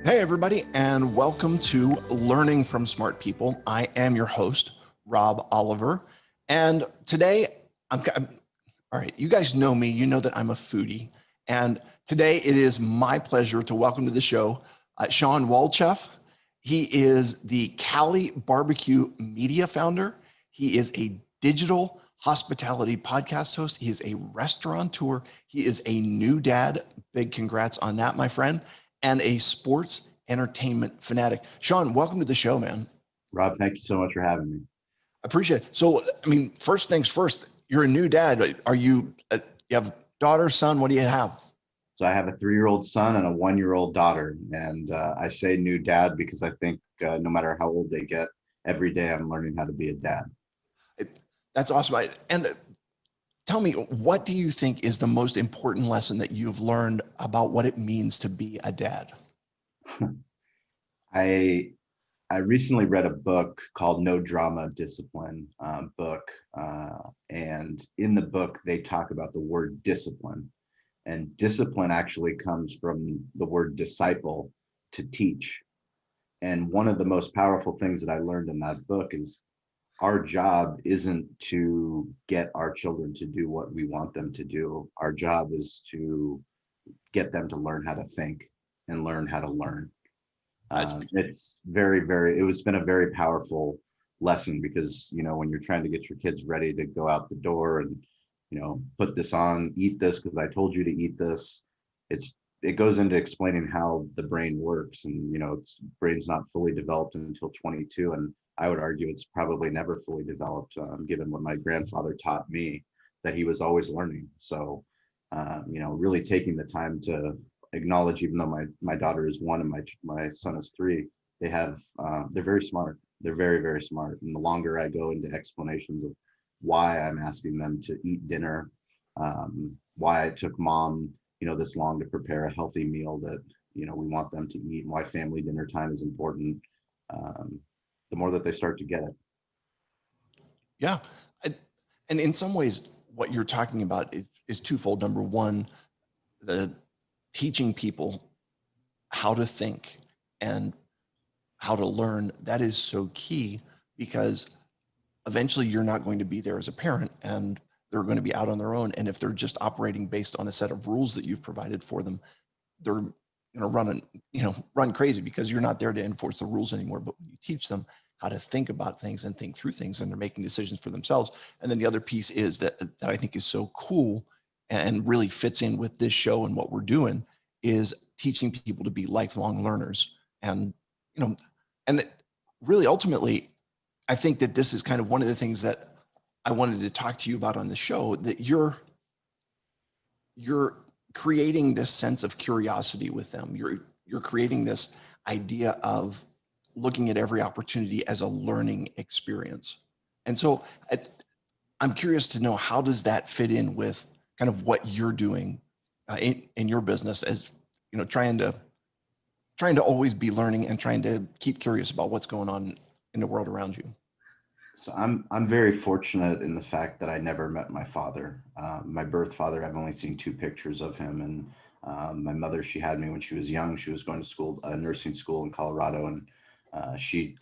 Hey, everybody, and welcome to Learning from Smart People. I am your host, Rob Oliver. And today, all right, you guys know me. You know that I'm a foodie. And today it is my pleasure to welcome to the show Shawn Walchef. He is the CaliBBQ media founder. He is a digital hospitality podcast host. He is a restaurateur. He is a new dad. Big congrats on that, my friend. And a sports entertainment fanatic. Shawn, welcome to the show, man. Rob, thank you so much for having me. I appreciate it. So, first things first, you're a new dad. Are you have daughter, son? What do you have? So I have a 3-year-old son and a 1-year-old daughter. And I say new dad because I think no matter how old they get, every day I'm learning how to be a dad. That's awesome. And tell me, what do you think is the most important lesson that you've learned about what it means to be a dad? I recently read a book called No Drama Discipline and in the book they talk about the word discipline, and discipline actually comes from the word disciple, to teach. And one of the most powerful things that I learned in that book is our job isn't to get our children to do what we want them to do. Our job is to get them to learn how to think and learn how to learn. It's it's been a very powerful lesson because, when you're trying to get your kids ready to go out the door and, put this on, eat this because I told you to eat this, it goes into explaining how the brain works. And, its brain's not fully developed until 22. And I would argue it's probably never fully developed, given what my grandfather taught me, that he was always learning. So, really taking the time to acknowledge, even though my daughter is 1 and my son is 3, they're very smart. They're very, very smart. And the longer I go into explanations of why I'm asking them to eat dinner, why I took mom, this long to prepare a healthy meal that, we want them to eat, and why family dinner time is important, the more that they start to get it. Yeah. And in some ways, what you're talking about is twofold. Number one, the teaching people how to think and how to learn. That is so key, because eventually you're not going to be there as a parent and they're going to be out on their own. And if they're just operating based on a set of rules that you've provided for them, they're going to run crazy because you're not there to enforce the rules anymore. But when you teach them how to think about things and think through things, and they're making decisions for themselves. And then the other piece is that I think is so cool and really fits in with this show and what we're doing, is teaching people to be lifelong learners. And, and really ultimately, I think that this is kind of one of the things that I wanted to talk to you about on the show, that you're creating this sense of curiosity with them. You're creating this idea of looking at every opportunity as a learning experience. And so I'm curious to know, how does that fit in with kind of what you're doing in your business, as trying to always be learning and trying to keep curious about what's going on in the world around you? So I'm very fortunate in the fact that I never met my father. My birth father, I've only seen 2 pictures of him. And my mother, she had me when she was young. She was going to school, nursing school in Colorado. And she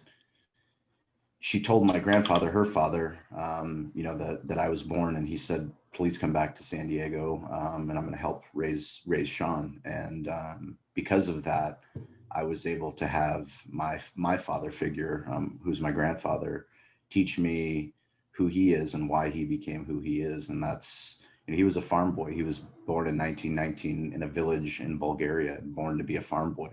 told my grandfather, her father, that I was born, and he said, please come back to San Diego, and I'm going to help raise Shawn. And because of that, I was able to have my father figure, who's my grandfather, teach me who he is and why he became who he is. And that's, he was a farm boy. He was born in 1919 in a village in Bulgaria, born to be a farm boy.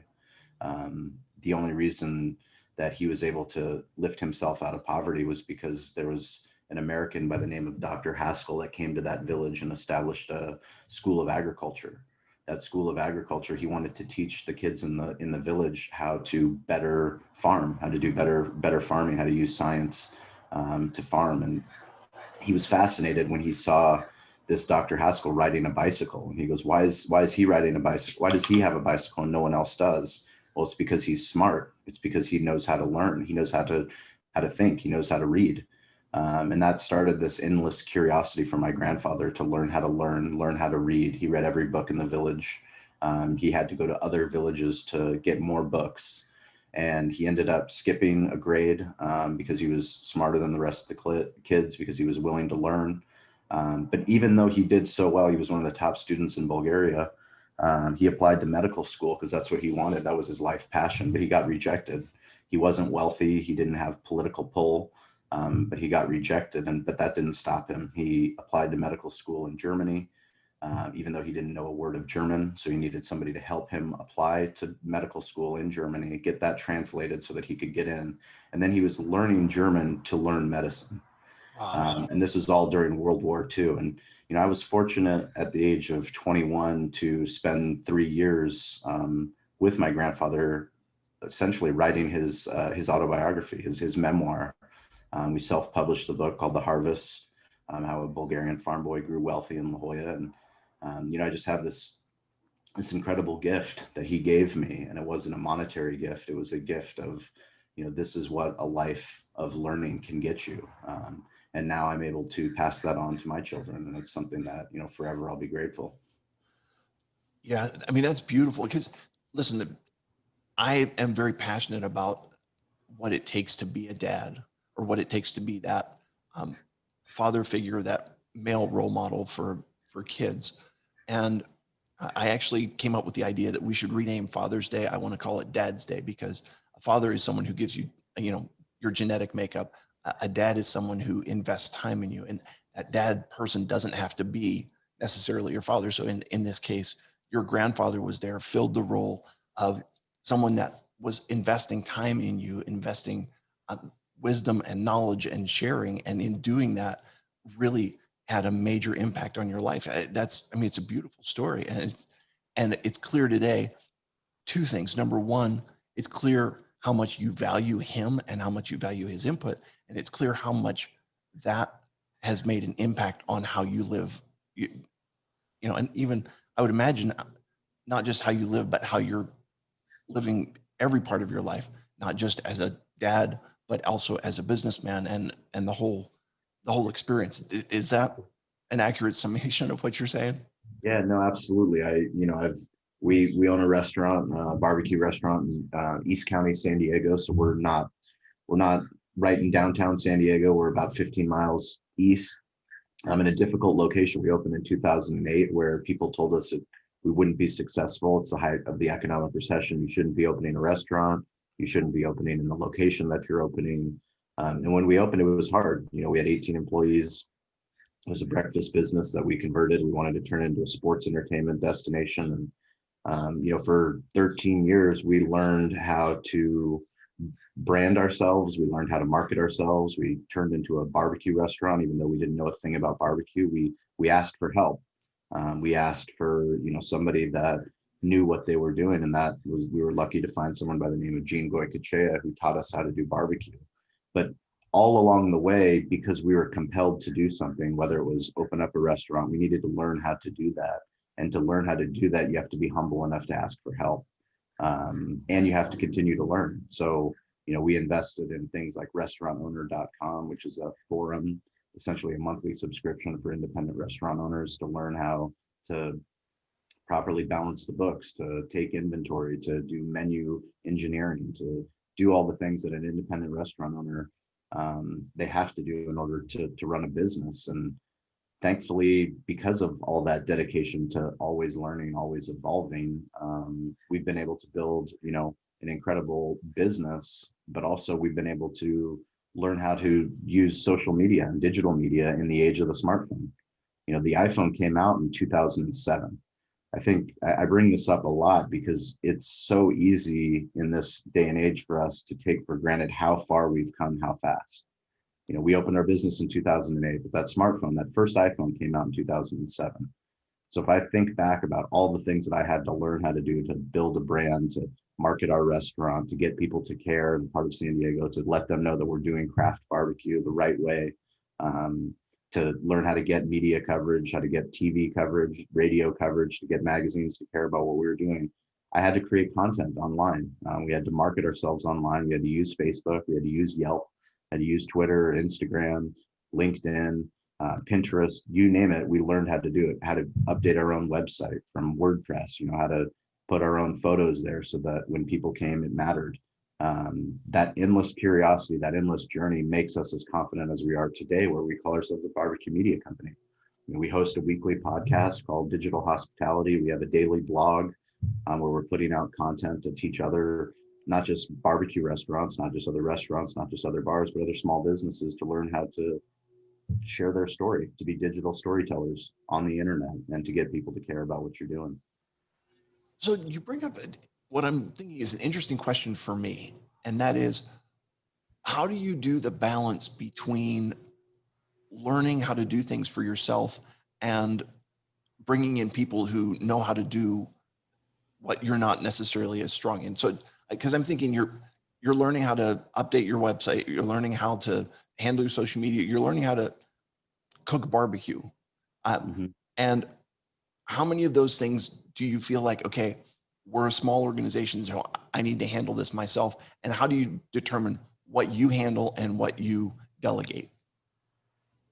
The only reason that he was able to lift himself out of poverty was because there was an American by the name of Dr. Haskell that came to that village and established a school of agriculture. That school of agriculture, he wanted to teach the kids in the village how to better farm, how to do better farming, how to use science to farm. And he was fascinated when he saw this Dr. Haskell riding a bicycle. And he goes, why is he riding a bicycle? Why does he have a bicycle and no one else does? Well, it's because he's smart. It's because he knows how to learn. He knows how to think. He knows how to read. And that started this endless curiosity for my grandfather to learn how to read. He read every book in the village. He had to go to other villages to get more books. And he ended up skipping a grade because he was smarter than the rest of the kids, because he was willing to learn. But even though he did so well, he was one of the top students in Bulgaria. He applied to medical school because that's what he wanted. That was his life passion, but he got rejected. He wasn't wealthy. He didn't have political pull, but he got rejected. But that didn't stop him. He applied to medical school in Germany, even though he didn't know a word of German. So he needed somebody to help him apply to medical school in Germany, get that translated so that he could get in. And then he was learning German to learn medicine. Wow. And this is all during World War II. And, I was fortunate at the age of 21 to spend 3 years with my grandfather, essentially writing his autobiography, his memoir. We self-published a book called The Harvest, how a Bulgarian farm boy grew wealthy in La Jolla. And, I just have this incredible gift that he gave me. And it wasn't a monetary gift. It was a gift of, this is what a life of learning can get you. And now I'm able to pass that on to my children. And it's something that, forever I'll be grateful. Yeah, I mean, that's beautiful because listen, I am very passionate about what it takes to be a dad, or what it takes to be that um, father figure, that male role model for kids. And I actually came up with the idea that we should rename Father's Day. I want to call it Dad's Day, because a father is someone who gives you, your genetic makeup. A dad is someone who invests time in you, and that dad person doesn't have to be necessarily your father. So in this case, your grandfather was there, filled the role of someone that was investing time in you, investing wisdom and knowledge and sharing, and in doing that, really had a major impact on your life. It's a beautiful story, and it's clear today. Two things. Number one, it's clear how much you value him and how much you value his input, and it's clear how much that has made an impact on how you live. And even I would imagine not just how you live, but how you're living every part of your life, not just as a dad, but also as a businessman, and the whole experience. Is that an accurate summation of what you're saying? Yeah, no, absolutely. We own a restaurant, barbecue restaurant in East County, San Diego. So we're not right in downtown San Diego. We're about 15 miles east. I'm in a difficult location. We opened in 2008, where people told us that we wouldn't be successful. It's the height of the economic recession. You shouldn't be opening a restaurant. You shouldn't be opening in the location that you're opening. And when we opened, it was hard. We had 18 employees. It was a breakfast business that we converted. We wanted to turn it into a sports entertainment destination. And, for 13 years, we learned how to brand ourselves. We learned how to market ourselves. We turned into a barbecue restaurant, even though we didn't know a thing about barbecue. We asked for help. We asked for, somebody that knew what they were doing. And we were lucky to find someone by the name of Gene Goycochea, who taught us how to do barbecue. But all along the way, because we were compelled to do something, whether it was open up a restaurant, we needed to learn how to do that. And to learn how to do that, you have to be humble enough to ask for help. And you have to continue to learn. So, we invested in things like restaurantowner.com, which is a forum, essentially a monthly subscription for independent restaurant owners to learn how to properly balance the books, to take inventory, to do menu engineering, to do all the things that an independent restaurant owner they have to do in order to run a business. And thankfully, because of all that dedication to always learning, always evolving, we've been able to build, an incredible business, but also we've been able to learn how to use social media and digital media in the age of the smartphone. The iPhone came out in 2007. I think I bring this up a lot because it's so easy in this day and age for us to take for granted how far we've come, how fast. We opened our business in 2008, but that smartphone, that first iPhone came out in 2007. So if I think back about all the things that I had to learn how to do to build a brand, to market our restaurant, to get people to care in part of San Diego, to let them know that we're doing craft barbecue the right way, to learn how to get media coverage, how to get TV coverage, radio coverage, to get magazines to care about what we were doing. I had to create content online. We had to market ourselves online. We had to use Facebook. We had to use Yelp. Had to use Twitter, Instagram, LinkedIn, Pinterest, you name it. We learned how to do it, how to update our own website from WordPress, how to put our own photos there so that when people came, it mattered. That endless curiosity, that endless journey makes us as confident as we are today, where we call ourselves a barbecue media company. We host a weekly podcast called Digital Hospitality. We have a daily blog where we're putting out content to teach other, not just barbecue restaurants, not just other restaurants, not just other bars, but other small businesses to learn how to share their story, to be digital storytellers on the internet, and to get people to care about what you're doing. So you bring up what I'm thinking is an interesting question for me, and that is, how do you do the balance between learning how to do things for yourself and bringing in people who know how to do what you're not necessarily as strong in? So, because I'm thinking you're learning how to update your website, you're learning how to handle your social media, you're learning how to cook barbecue, Mm-hmm. and how many of those things do you feel like, okay, we're a small organization, so I need to handle this myself? And how do you determine what you handle and what you delegate?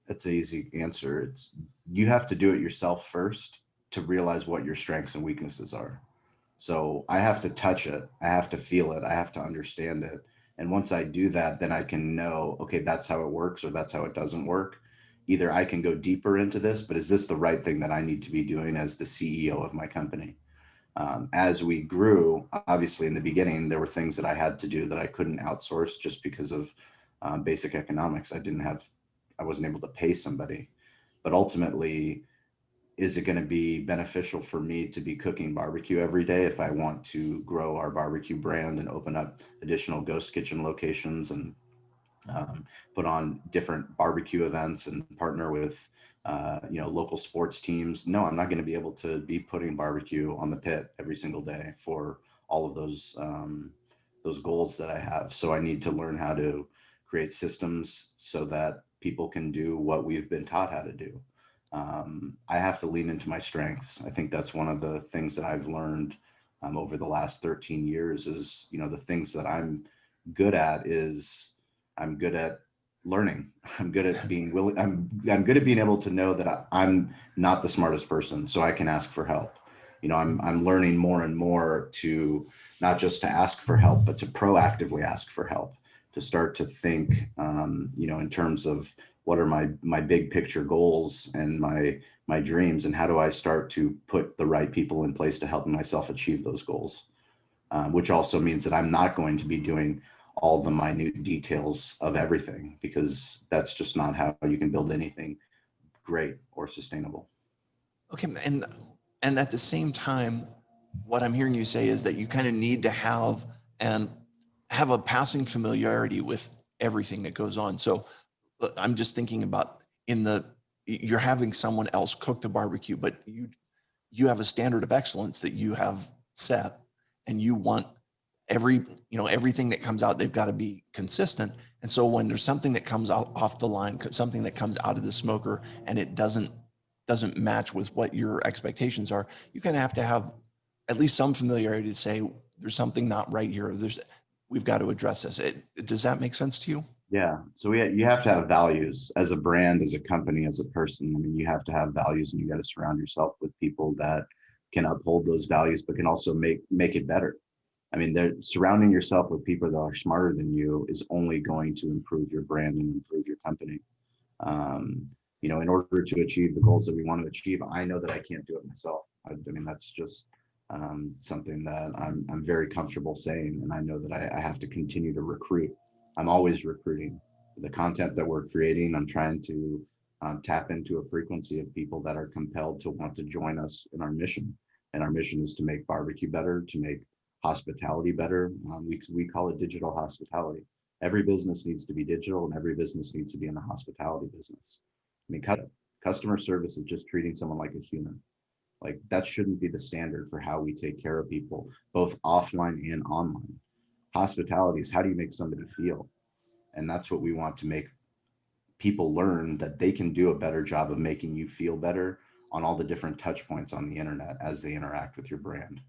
That's an easy answer. It's you have to do it yourself first to realize what your strengths and weaknesses are. So I have to touch it, I have to feel it, I have to understand it. And once I do that, then I can know, okay, that's how it works or that's how it doesn't work. Either I can go deeper into this, but is this the right thing that I need to be doing as the CEO of my company? As we grew, obviously in the beginning, there were things that I had to do that I couldn't outsource just because of basic economics. I wasn't able to pay somebody. But ultimately, is it going to be beneficial for me to be cooking barbecue every day if I want to grow our barbecue brand and open up additional ghost kitchen locations and put on different barbecue events and partner with local sports teams? No, I'm not going to be able to be putting barbecue on the pit every single day for all of those goals that I have. So I need to learn how to create systems so that people can do what we've been taught how to do. I have to lean into my strengths. I think that's one of the things that I've learned over the last 13 years is, the things that I'm good at is I'm good at learning. I'm good at being willing. I'm good at being able to know that I'm not the smartest person, so I can ask for help. I'm learning more and more to not just to ask for help, but to proactively ask for help, to start to think, in terms of what are my big picture goals and my dreams, and how do I start to put the right people in place to help myself achieve those goals, which also means that I'm not going to be doing all the minute details of everything, because that's just not how you can build anything great or sustainable. Okay, and at the same time, what I'm hearing you say is that you kind of need to have a passing familiarity with everything that goes on. So I'm just thinking about you're having someone else cook the barbecue, but you have a standard of excellence that you have set, and you want everything that comes out, they've got to be consistent. And so when there's something that comes out off the line, something that comes out of the smoker, and it doesn't match with what your expectations are, you kind of have to have at least some familiarity to say there's something not right here. We've got to address this. Does that make sense to you? Yeah. So you have to have values as a brand, as a company, as a person. I mean, you have to have values, and you got to surround yourself with people that can uphold those values, but can also make it better. I mean, surrounding yourself with people that are smarter than you is only going to improve your brand and improve your company. In order to achieve the goals that we want to achieve, I know that I can't do it myself. I mean, that's just something that I'm very comfortable saying, and I know that I have to continue to recruit. I'm always recruiting. The content that we're creating, I'm trying to tap into a frequency of people that are compelled to want to join us in our mission. And our mission is to make barbecue better, to make hospitality better. We call it digital hospitality. Every business needs to be digital, and every business needs to be in the hospitality business. I mean, customer service is just treating someone like a human. Like, that shouldn't be the standard for how we take care of people, both offline and online. Hospitality is, how do you make somebody feel? And that's what we want to make people learn, that they can do a better job of making you feel better on all the different touch points on the internet as they interact with your brand.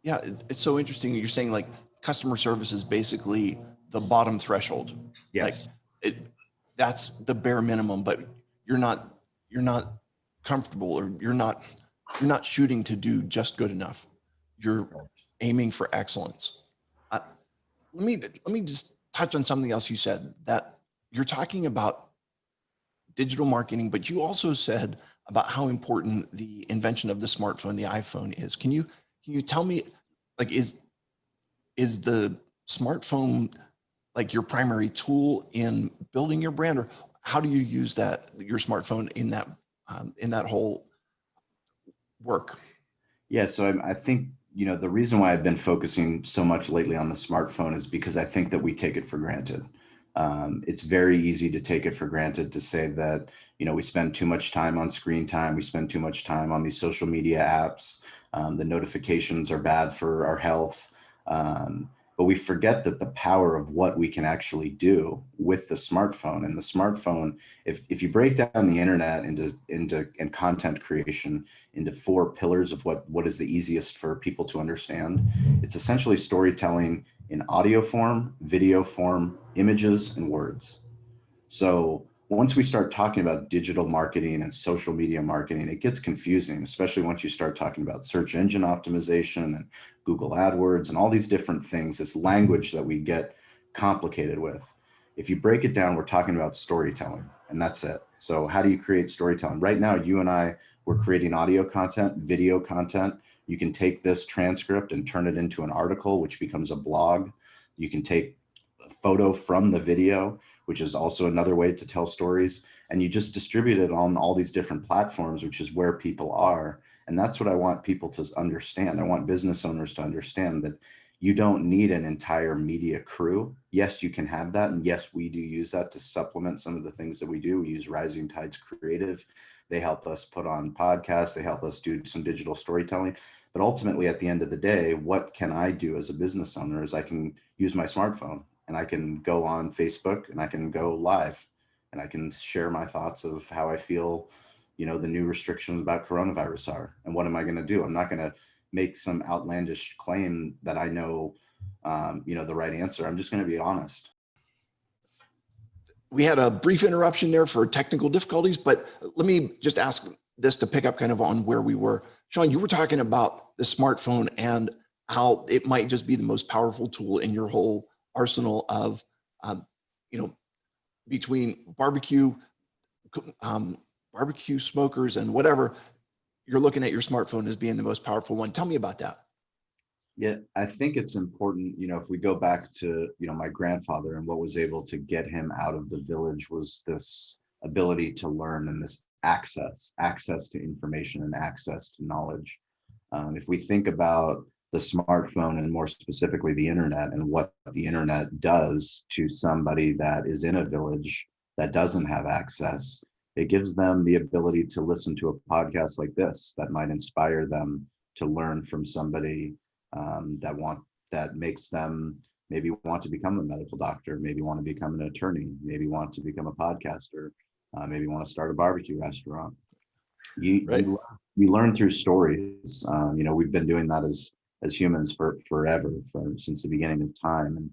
Yeah, it's so interesting that you're saying like customer service is basically the bottom threshold. Like Yes. that's the bare minimum, but you're not comfortable, or you're not shooting to do just good enough. you're aiming for excellence. Uh, let me just touch on something else you said, that you're talking about digital marketing, but you also said about how important the invention of the smartphone, the iPhone is. Can you tell me, like, is the smartphone like your primary tool in building your brand, or how do you use your smartphone in that whole work? Yeah, so I think, the reason why I've been focusing so much lately on the smartphone is because I think that we take it for granted. It's very easy to take it for granted, to say that, we spend too much time on screen time, we spend too much time on these social media apps, the notifications are bad for our health. But we forget that the power of what we can actually do with the smartphone. And the smartphone, if you break down the internet and content creation into four pillars of what is the easiest for people to understand, it's essentially storytelling in audio form, video form, images, and words. So once we start talking about digital marketing and social media marketing, it gets confusing, especially once you start talking about search engine optimization and Google AdWords and all these different things, this language that we get complicated with. If you break it down, we're talking about storytelling, and that's it. So how do you create storytelling? Right now, you and I, we're creating audio content, video content. You can take this transcript and turn it into an article, which becomes a blog. You can take a photo from the video, which is also another way to tell stories. And you just distribute it on all these different platforms, which is where people are. And that's what I want people to understand. I want business owners to understand that you don't need an entire media crew. Yes, you can have that. And yes, we do use that to supplement some of the things that we do. We use Rising Tides Creative. They help us put on podcasts. They help us do some digital storytelling. But ultimately, at the end of the day, what can I do as a business owner is I can use my smartphone and I can go on Facebook and I can go live and I can share my thoughts of how I feel, the new restrictions about coronavirus are, and what am I going to do? I'm not going to make some outlandish claim that I know, the right answer. I'm just going to be honest. We had a brief interruption there for technical difficulties, but let me just ask this to pick up kind of on where we were. Shawn, you were talking about the smartphone and how it might just be the most powerful tool in your whole arsenal of, you know, between barbecue smokers and whatever, you're looking at your smartphone as being the most powerful one. Tell me about that. Yeah, I think it's important, if we go back to, my grandfather, and what was able to get him out of the village was this ability to learn and this access to information and access to knowledge. If we think about the smartphone and more specifically the internet and what the internet does to somebody that is in a village that doesn't have access, it gives them the ability to listen to a podcast like this that might inspire them to learn from somebody that makes them maybe want to become a medical doctor, maybe want to become an attorney, maybe want to become a podcaster, maybe want to start a barbecue restaurant. You Right. you learn through stories. We've been doing that as humans for forever, since the beginning of time.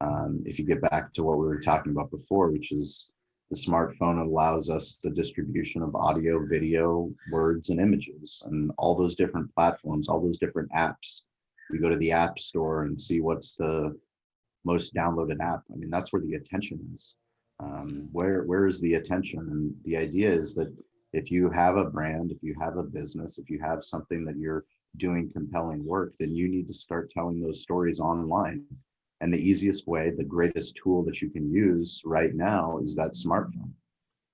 And if you get back to what we were talking about before, which is the smartphone allows us the distribution of audio, video, words, and images, and all those different platforms, all those different apps. We go to the app store and see what's the most downloaded app. I mean, that's where the attention is. Where is the attention? And the idea is that if you have a brand, if you have a business, if you have something that you're doing compelling work, then you need to start telling those stories online. And the easiest way, the greatest tool that you can use right now is that smartphone.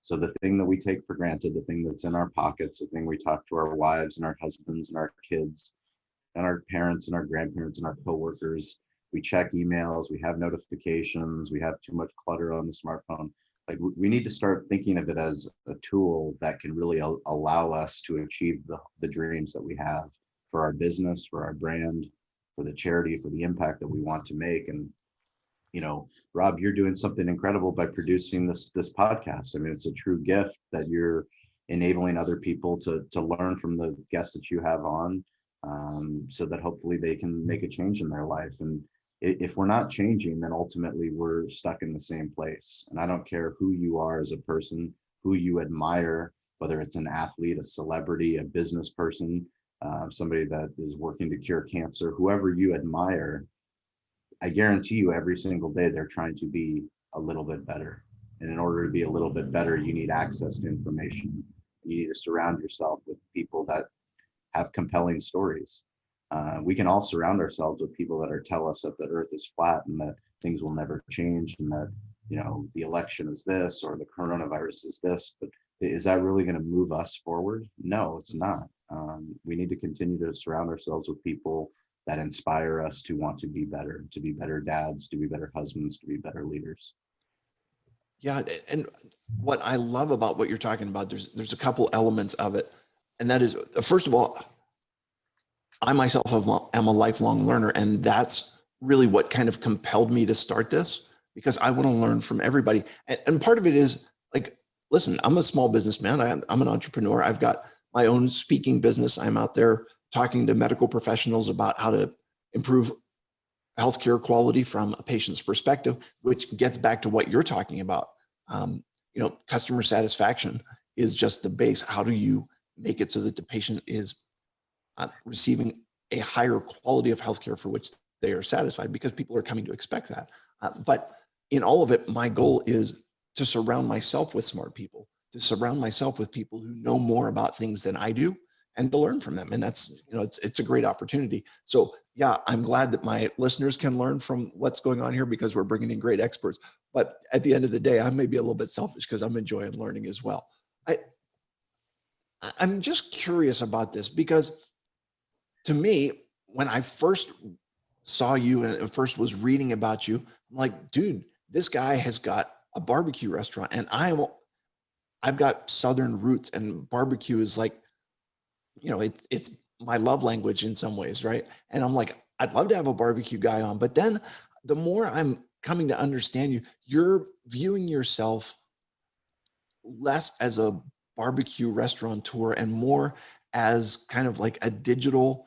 So the thing that we take for granted, the thing that's in our pockets, the thing we talk to our wives and our husbands and our kids and our parents and our grandparents and our coworkers, we check emails, we have notifications, we have too much clutter on the smartphone. Like, we need to start thinking of it as a tool that can really allow us to achieve the dreams that we have for our business, for our brand, for the charity, for the impact that we want to make. And Rob, you're doing something incredible by producing this podcast. I mean, it's a true gift that you're enabling other people to learn from the guests that you have on, so that hopefully they can make a change in their life. And if we're not changing, then ultimately we're stuck in the same place. And I don't care who you are as a person, who you admire, whether it's an athlete, a celebrity, a business person. somebody that is working to cure cancer, whoever you admire, I guarantee you every single day they're trying to be a little bit better. And in order to be a little bit better, you need access to information. You need to surround yourself with people that have compelling stories. We can all surround ourselves with people that tell us that the earth is flat and that things will never change and that, the election is this or the coronavirus is this, but is that really going to move us forward? No, it's not. We need to continue to surround ourselves with people that inspire us to want to be better dads, to be better husbands, to be better leaders. Yeah, and what I love about what you're talking about, there's a couple elements of it, and that is, first of all, I myself am a lifelong learner, and that's really what kind of compelled me to start this, because I want to learn from everybody. And part of it is like, listen, I'm a small businessman. I'm an entrepreneur. I've got my own speaking business. I'm out there talking to medical professionals about how to improve healthcare quality from a patient's perspective, which gets back to what you're talking about. Customer satisfaction is just the base. How do you make it so that the patient is receiving a higher quality of healthcare for which they are satisfied, because people are coming to expect that. But in all of it, my goal is to surround myself with smart people, to surround myself with people who know more about things than I do, and to learn from them. And that's, it's a great opportunity. So yeah, I'm glad that my listeners can learn from what's going on here, because we're bringing in great experts. But at the end of the day, I may be a little bit selfish because I'm enjoying learning as well. I'm just curious about this, because to me, when I first saw you and first was reading about you, I'm like, dude, this guy has got a barbecue restaurant, and I've got Southern roots, and barbecue is like, it's my love language in some ways, right? And I'm like, I'd love to have a barbecue guy on. But then the more I'm coming to understand you, you're viewing yourself less as a barbecue restaurateur and more as kind of like a digital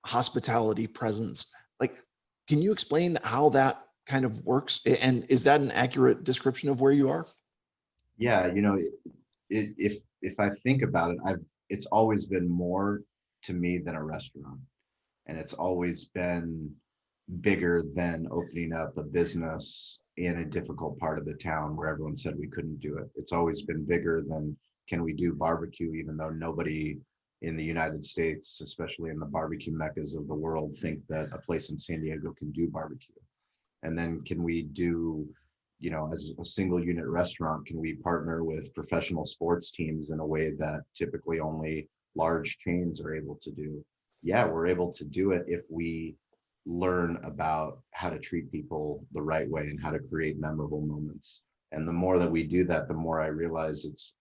hospitality presence. Like, can you explain how that kind of works? And is that an accurate description of where you are? Yeah, if I think about it, it's always been more to me than a restaurant, and it's always been bigger than opening up a business in a difficult part of the town where everyone said we couldn't do it. It's always been bigger than, can we do barbecue, even though nobody in the United States, especially in the barbecue meccas of the world, think that a place in San Diego can do barbecue. And then can we do, as a single unit restaurant, can we partner with professional sports teams in a way that typically only large chains are able to do? Yeah, we're able to do it if we learn about how to treat people the right way and how to create memorable moments. And the more that we do that, the more I realize it's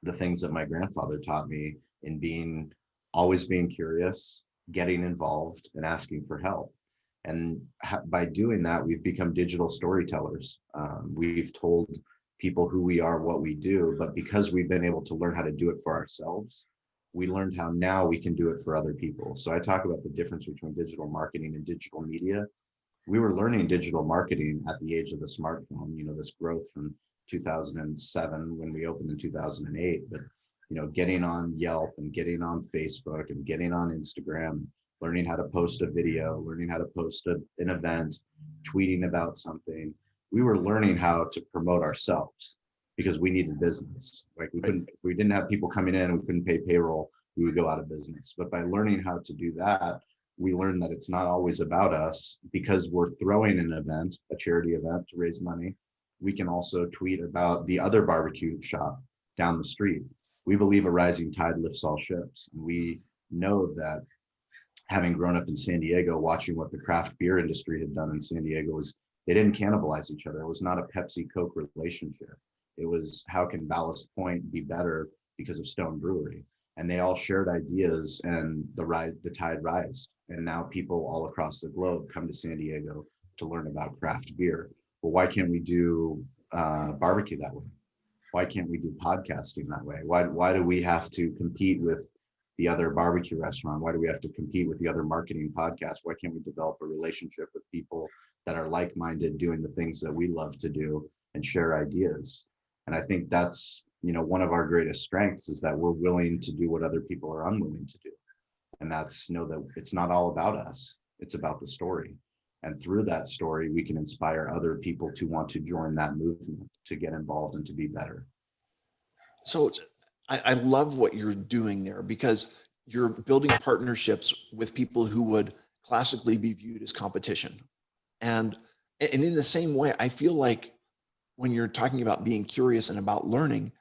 the things that my grandfather taught me in always being curious, getting involved, and asking for help. And by doing that, we've become digital storytellers. We've told people who we are, what we do, but because we've been able to learn how to do it for ourselves, we learned how now we can do it for other people. So I talk about the difference between digital marketing and digital media. We were learning digital marketing at the age of the smartphone, this growth from 2007 when we opened in 2008, but getting on Yelp and getting on Facebook and getting on Instagram, learning how to post a video, learning how to post an event, tweeting about something. We were learning how to promote ourselves because we needed business. Like we didn't have people coming in, we couldn't pay payroll, we would go out of business. But by learning how to do that, we learned that it's not always about us, because we're throwing an event, a charity event to raise money. We can also tweet about the other barbecue shop down the street. We believe a rising tide lifts all ships. And we know that, having grown up in San Diego, watching what the craft beer industry had done in San Diego, was they didn't cannibalize each other. It was not a Pepsi Coke relationship. It was, how can Ballast Point be better because of Stone Brewery? And they all shared ideas, and the tide rised. And now people all across the globe come to San Diego to learn about craft beer. Well, why can't we do barbecue that way? Why can't we do podcasting that way? Why do we have to compete with the other barbecue restaurant? Why do we have to compete with the other marketing podcast? Why can't we develop a relationship with people that are like-minded, doing the things that we love to do, and share ideas? And I think that's, one of our greatest strengths, is that we're willing to do what other people are unwilling to do. And that's know that it's not all about us. It's about the story. And through that story, we can inspire other people to want to join that movement, to get involved and to be better. So I love what you're doing there, because you're building partnerships with people who would classically be viewed as competition. And, and in the same way, I feel like when you're talking about being curious and about learning,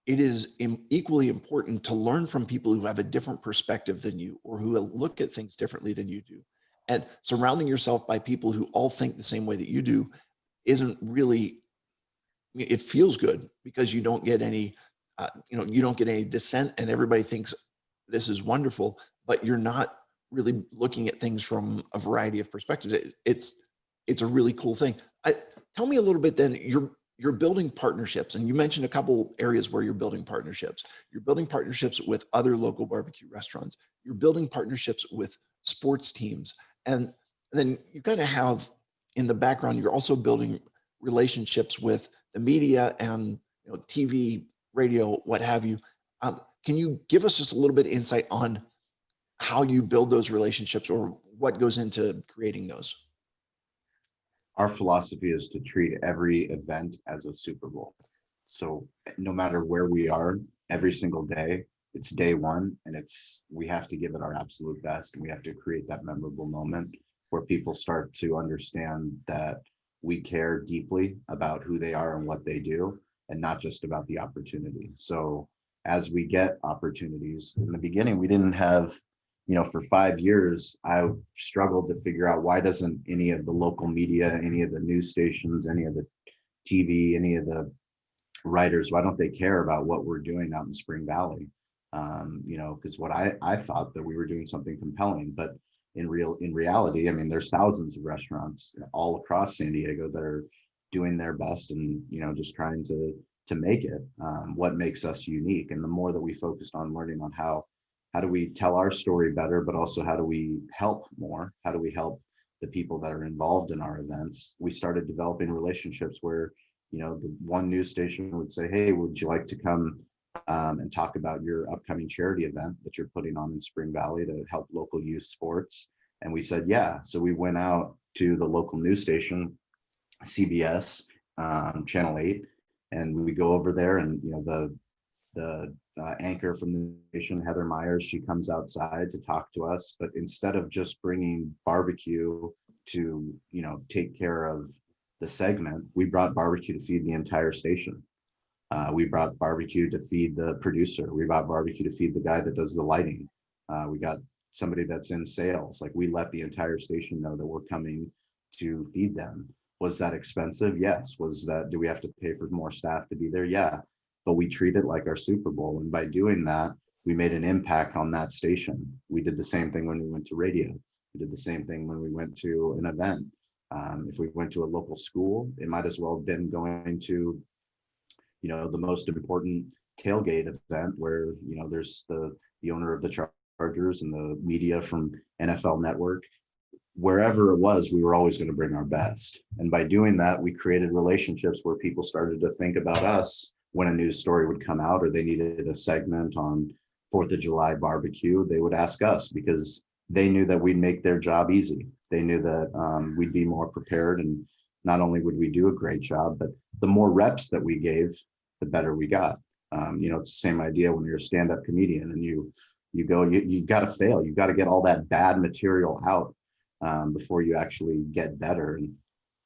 it is equally important to learn from people who have a different perspective than you, or who look at things differently than you do. And surrounding yourself by people who all think the same way that you do isn't really, it feels good, because you don't get any, you don't get any dissent, and everybody thinks this is wonderful, but you're not really looking at things from a variety of perspectives. It's a really cool thing. Tell me a little bit then. You're building partnerships, and you mentioned a couple areas where you're building partnerships. You're building partnerships with other local barbecue restaurants. You're building partnerships with sports teams, and then you kind of have in the background, you're also building relationships with the media and TV, radio, what have you. Can you give us just a little bit of insight on how you build those relationships, or what goes into creating those? Our philosophy is to treat every event as a Super Bowl. So no matter where we are, every single day, it's day one, and we have to give it our absolute best, and we have to create that memorable moment where people start to understand that we care deeply about who they are and what they do, and not just about the opportunity. So as we get opportunities, in the beginning, we didn't have, for 5 years, I struggled to figure out why doesn't any of the local media, any of the news stations, any of the TV, any of the writers, why don't they care about what we're doing out in Spring Valley? Because what I thought that we were doing something compelling, but in reality, I mean, there's thousands of restaurants all across San Diego that are doing their best, and just trying to make it. What makes us unique, and the more that we focused on learning on how do we tell our story better, but also how do we help more? How do we help the people that are involved in our events? We started developing relationships where the one news station would say, hey, would you like to come and talk about your upcoming charity event that you're putting on in Spring Valley to help local youth sports? And we said, yeah. So we went out to the local news station, CBS, Channel 8, and we go over there, and the anchor from the station, Heather Myers, she comes outside to talk to us. But instead of just bringing barbecue to take care of the segment, we brought barbecue to feed the entire station. We brought barbecue to feed the producer. We brought barbecue to feed the guy that does the lighting. We got somebody that's in sales. Like, we let the entire station know that we're coming to feed them. Was that expensive? Yes. Do we have to pay for more staff to be there? Yeah. But we treat it like our Super Bowl. And by doing that, we made an impact on that station. We did the same thing when we went to radio. We did the same thing when we went to an event. If we went to a local school, it might as well have been going to, the most important tailgate event where, there's the owner of the Chargers and the media from NFL Network. Wherever it was, we were always going to bring our best. And by doing that, we created relationships where people started to think about us when a news story would come out, or they needed a segment on 4th of July barbecue. They would ask us, because they knew that we'd make their job easy. They knew that we'd be more prepared, and not only would we do a great job, but the more reps that we gave, the better we got. It's the same idea when you're a stand-up comedian and you got to fail. You've got to get all that bad material out before you actually get better. And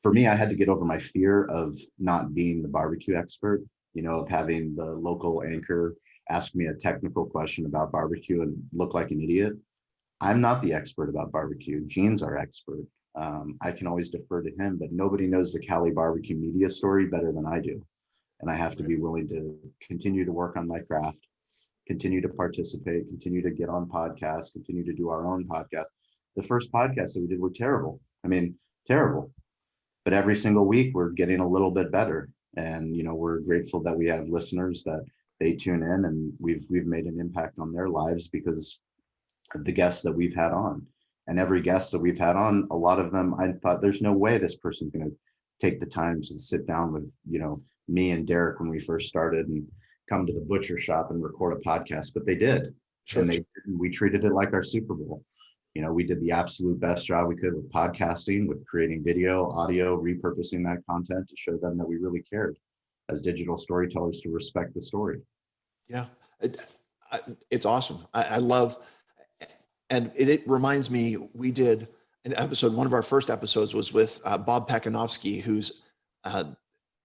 for me, I had to get over my fear of not being the barbecue expert, of having the local anchor ask me a technical question about barbecue and look like an idiot. I'm not the expert about barbecue. Gene's our expert. I can always defer to him, but nobody knows the CaliBBQ media story better than I do. And I have to be willing to continue to work on my craft, continue to participate, continue to get on podcasts, continue to do our own podcast. The first podcast that we did were terrible. I mean, terrible. But every single week we're getting a little bit better. And, we're grateful that we have listeners that they tune in, and we've made an impact on their lives because of the guests that we've had on. And every guest that we've had on, a lot of them, I thought there's no way this person's going to take the time to sit down with, me and Derek when we first started and come to the butcher shop and record a podcast, but they did. Sure. we treated it like our Super Bowl. You know, we did the absolute best job we could with podcasting, with creating video, audio, repurposing that content to show them that we really cared as digital storytellers to respect the story. Yeah, it's awesome. I love, and it reminds me, we did an episode, one of our first episodes was with Bob Pekanovsky, who's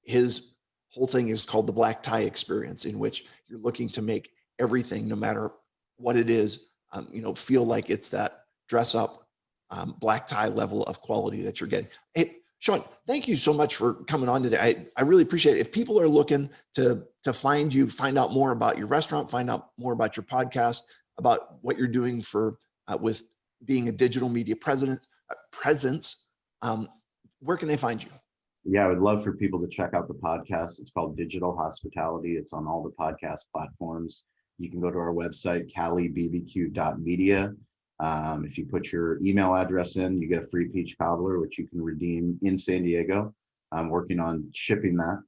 his whole thing is called the black tie experience, in which you're looking to make everything, no matter what it is, feel like it's that dress up black tie level of quality that you're getting. Hey, Shawn, thank you so much for coming on today. I really appreciate it. If people are looking to find you, find out more about your restaurant, find out more about your podcast, about what you're doing for with being a digital media presence, where can they find you? Yeah, I would love for people to check out the podcast. It's called Digital Hospitality. It's on all the podcast platforms. You can go to our website, CaliBBQ.media. If you put your email address in, you get a free peach cobbler, which you can redeem in San Diego. I'm working on shipping that.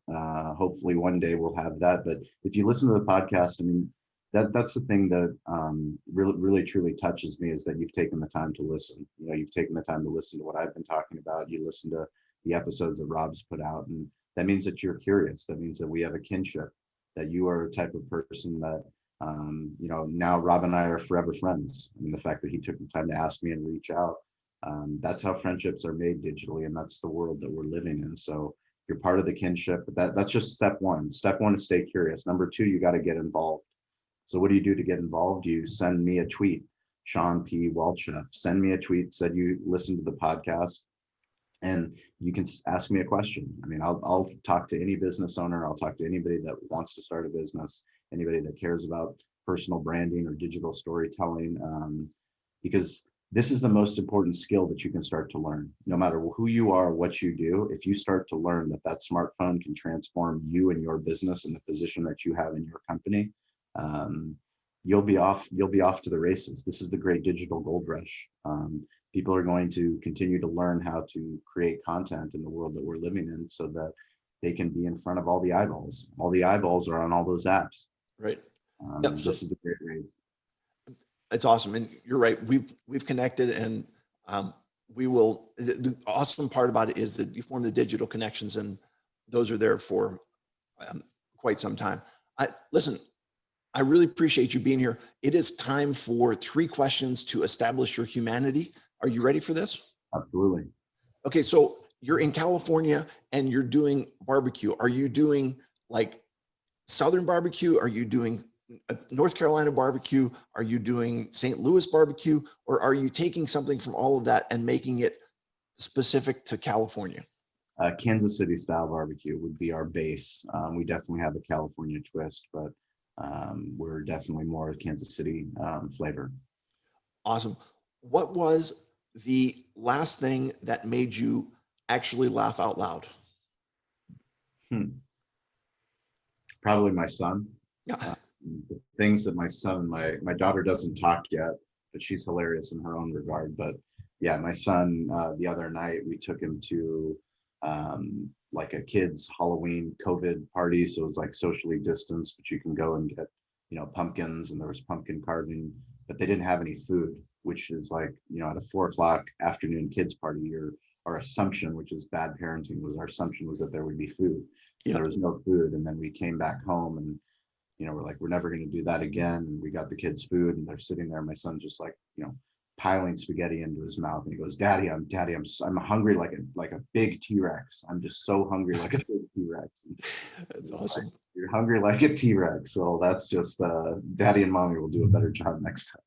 Hopefully one day we'll have that. But if you listen to the podcast, I mean, that's the thing that really truly touches me, is that you've taken the time to listen. You know, you've taken the time to listen to what I've been talking about. You listen to the episodes that Rob's put out, and that means that you're curious. That means that we have a kinship, that you are a type of person that now Rob and I are forever friends. I mean, the fact that he took the time to ask me and reach out, that's how friendships are made digitally, and that's the world that we're living in. So you're part of the kinship, but that's just step one. Step one is stay curious. Number two, you got to get involved. So what do you do to get involved? You send me a tweet, Shawn P. Walchef. Send me a tweet, said you listened to the podcast, and you can ask me a question. I mean, I'll talk to any business owner. I'll talk to anybody that wants to start a business, anybody that cares about personal branding or digital storytelling, because this is the most important skill that you can start to learn. No matter who you are, what you do, if you start to learn that smartphone can transform you and your business and the position that you have in your company, you'll be off to the races. This is the great digital gold rush. People are going to continue to learn how to create content in the world that we're living in, so that they can be in front of all the eyeballs. All the eyeballs are on all those apps. Right. Yep. This is the great race. It's awesome, and you're right. We've connected, and we will. The awesome part about it is that you form the digital connections, and those are there for quite some time. Listen, I really appreciate you being here. It is time for 3 questions to establish your humanity. Are you ready for this? Absolutely. Okay, so you're in California and you're doing barbecue. Are you doing like Southern barbecue? Are you doing North Carolina barbecue? Are you doing St. Louis barbecue? Or are you taking something from all of that and making it specific to California? Kansas City style barbecue would be our base. We definitely have a California twist, but we're definitely more Kansas City flavor. Awesome. What was the last thing that made you actually laugh out loud? Probably my son. Yeah. The things that my son, my daughter doesn't talk yet, but she's hilarious in her own regard. But yeah, my son, the other night we took him to like a kid's Halloween COVID party. So it was like socially distanced, but you can go and get, pumpkins, and there was pumpkin carving, but they didn't have any food, which is like, at a 4:00 afternoon kids party, our assumption, which is bad parenting, was our assumption was that there would be food. Yeah. There was no food. And then we came back home, and we're like, we're never going to do that again. And we got the kids food, and they're sitting there. My son just like, piling spaghetti into his mouth, and he goes, Daddy, I'm hungry like a big T-Rex. I'm just so hungry like a big T-Rex. That's awesome. Like, you're hungry like a T-Rex. So that's just Daddy and Mommy will do a better job next time.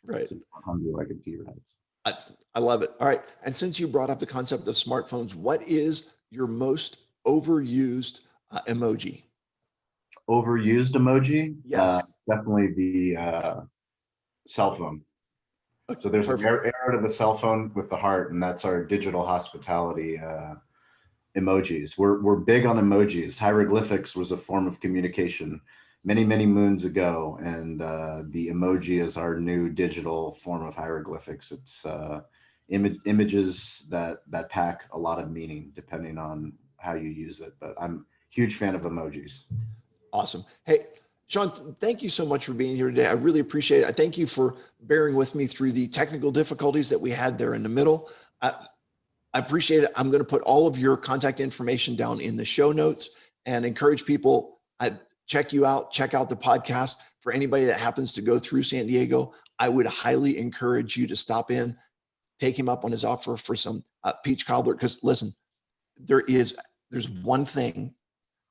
Right. So hungry like a T-Rex. I love it. All right. And since you brought up the concept of smartphones, what is your most overused emoji? Overused emoji? Yes. Definitely the cell phone. So there's an arrow to the cell phone with the heart, and that's our digital hospitality emojis. We're big on emojis. Hieroglyphics was a form of communication many, many moons ago, and the emoji is our new digital form of hieroglyphics. It's images that pack a lot of meaning depending on how you use it. But I'm a huge fan of emojis. Awesome. Hey, Shawn, thank you so much for being here today. I really appreciate it. I thank you for bearing with me through the technical difficulties that we had there in the middle. I appreciate it. I'm going to put all of your contact information down in the show notes and encourage people, check you out, check out the podcast. For anybody that happens to go through San Diego, I would highly encourage you to stop in, take him up on his offer for some peach cobbler. Because listen, there's one thing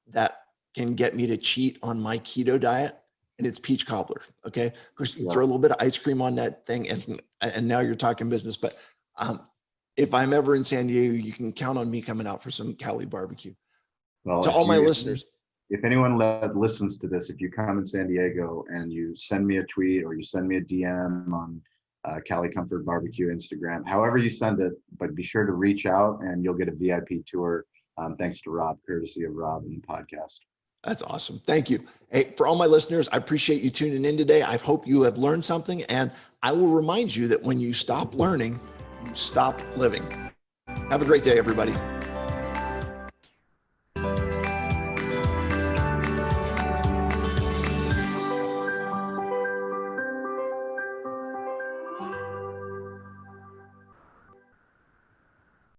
that can get me to cheat on my keto diet, and it's peach cobbler. Okay. Of course, you throw a little bit of ice cream on that thing, and now you're talking business. But if I'm ever in San Diego, you can count on me coming out for some CaliBBQ. Well, to all my listeners, if anyone listens to this, if you come in San Diego and you send me a tweet or you send me a DM on Cali Comfort Barbecue Instagram, however you send it, but be sure to reach out and you'll get a VIP tour. Thanks to Rob, courtesy of Rob and the podcast. That's awesome. Thank you. Hey, for all my listeners, I appreciate you tuning in today. I hope you have learned something, and I will remind you that when you stop learning, you stop living. Have a great day, everybody.